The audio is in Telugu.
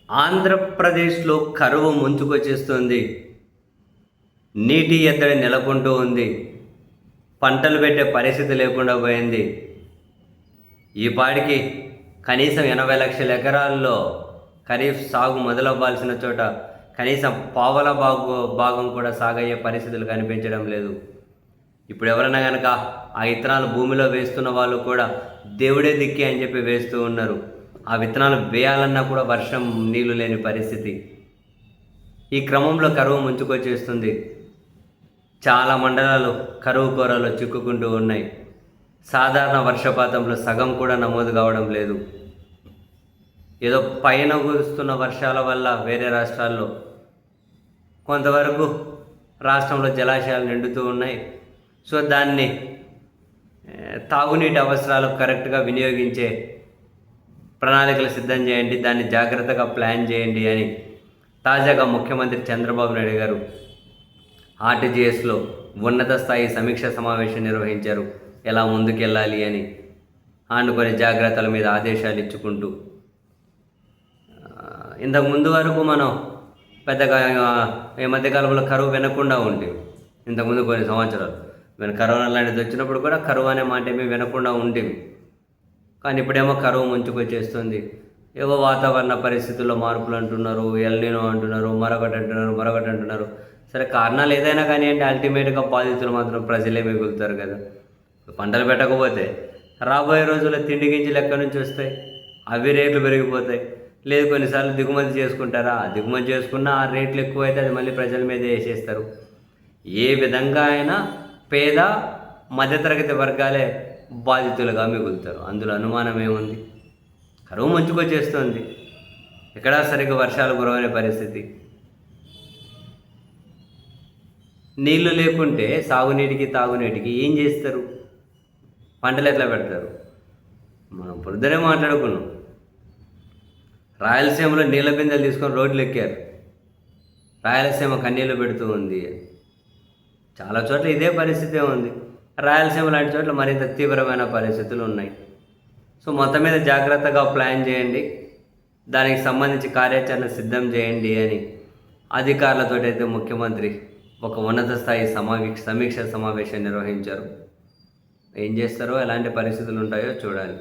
ఆంధ్రప్రదేశ్లో కరువు ముంచుకొచ్చేస్తుంది. నీటి ఎద్దడి నెలకొంటూ ఉంది. పంటలు పెట్టే పరిస్థితి లేకుండా పోయింది. ఈ పాటికి కనీసం 80 లక్షల ఎకరాల్లో ఖరీఫ్ సాగు మొదలవ్వాల్సిన చోట కనీసం పావల భాగం కూడా సాగయ్యే పరిస్థితులు కనిపించడం లేదు. ఇప్పుడు ఎవరైనా కనుక ఆ విత్తనాలు భూమిలో వేస్తున్న వాళ్ళు కూడా దేవుడే దిక్కి అని చెప్పి వేస్తూ ఉన్నారు. ఆ విత్తనాలు వేయాలన్నా కూడా వర్షం నీళ్లు లేని పరిస్థితి. ఈ క్రమంలో కరువు ముంచుకొచ్చేస్తుంది. చాలా మండలాలు కరువు కోరలో చిక్కుకుంటూ ఉన్నాయి. సాధారణ వర్షపాతంలో సగం కూడా నమోదు కావడం లేదు. ఏదో పైన కురుస్తున్న వర్షాల వల్ల వేరే రాష్ట్రాల్లో కొంతవరకు రాష్ట్రంలో జలాశయాలు నిండుతూ ఉన్నాయి. సో దాన్ని తాగునీటి అవసరాలకు కరెక్ట్గా వినియోగించే ప్రణాళికలు సిద్ధం చేయండి, దాన్ని జాగ్రత్తగా ప్లాన్ చేయండి అని తాజాగా ముఖ్యమంత్రి చంద్రబాబు నాయుడు గారు ఆర్టీజీఎస్లో ఉన్నత స్థాయి సమీక్ష సమావేశం నిర్వహించారు. ఎలా ముందుకెళ్ళాలి అని కొన్ని జాగ్రత్తల మీద ఆదేశాలు ఇచ్చుకుంటూ, ఇంతకు ముందు వరకు మనం పెద్దగా ఈ మధ్యకాలంలో కరువు వినకుండా ఉండేవి. ఇంతకుముందు కొన్ని సంవత్సరాలు మేము కరోనా లాంటిది వచ్చినప్పుడు కూడా కరువు అనే మాట ఏమీ వినకుండా ఉండేవి. కానీ ఇప్పుడేమో కరువు ముంచుకొచ్చేస్తుంది. ఏవో వాతావరణ పరిస్థితుల్లో మార్పులు అంటున్నారు, ఎల్నినో అంటున్నారు, మరొకటి అంటున్నారు. సరే, కారణాలు ఏదైనా కానీ అంటే అల్టిమేట్గా బాధితులు మాత్రం ప్రజలే మిగులుతారు కదా. పంటలు పెట్టకపోతే రాబోయే రోజుల్లో తిండి గింజలు ఎక్కడి నుంచి వస్తాయి? అవి రేట్లు పెరిగిపోతాయి. లేదు, కొన్నిసార్లు దిగుమతి చేసుకుంటారా, దిగుమతి చేసుకున్న ఆ రేట్లు ఎక్కువైతే అది మళ్ళీ ప్రజల మీదే వేసేస్తారు. ఏ విధంగా అయినా పేద మధ్యతరగతి వర్గాలే బాధితులుగా మిగులుతారు. అందులో అనుమానం ఏముంది? కరువు ముంచుకొచ్చేస్తుంది. ఎక్కడా సరిగ్గా వర్షాలు కురవనే పరిస్థితి. నీళ్లు లేకుంటే సాగునీటికి తాగునీటికి ఏం చేస్తారు? పంటలు ఎట్లా పెడతారు? మనం పొద్దునే మాట్లాడుకున్నాం. రాయలసీమలో నీళ్ళ బిందెలు తీసుకొని రోడ్లు ఎక్కారు. రాయలసీమ కన్నీళ్ళు పెడుతూ ఉంది. చాలా చోట్ల ఇదే పరిస్థితే ఉంది. రాయలసీమ లాంటి చోట్ల మరింత తీవ్రమైన పరిస్థితులు ఉన్నాయి. సో మొత్తం మీద జాగ్రత్తగా ప్లాన్ చేయండి, దానికి సంబంధించి కార్యాచరణ సిద్ధం చేయండి అని అధికారులతో అయితే ముఖ్యమంత్రి ఒక ఉన్నత స్థాయి సమీక్ష సమావేశం నిర్వహించారు. ఏం చేస్తారో, ఎలాంటి పరిస్థితులు ఉంటాయో చూడాలి.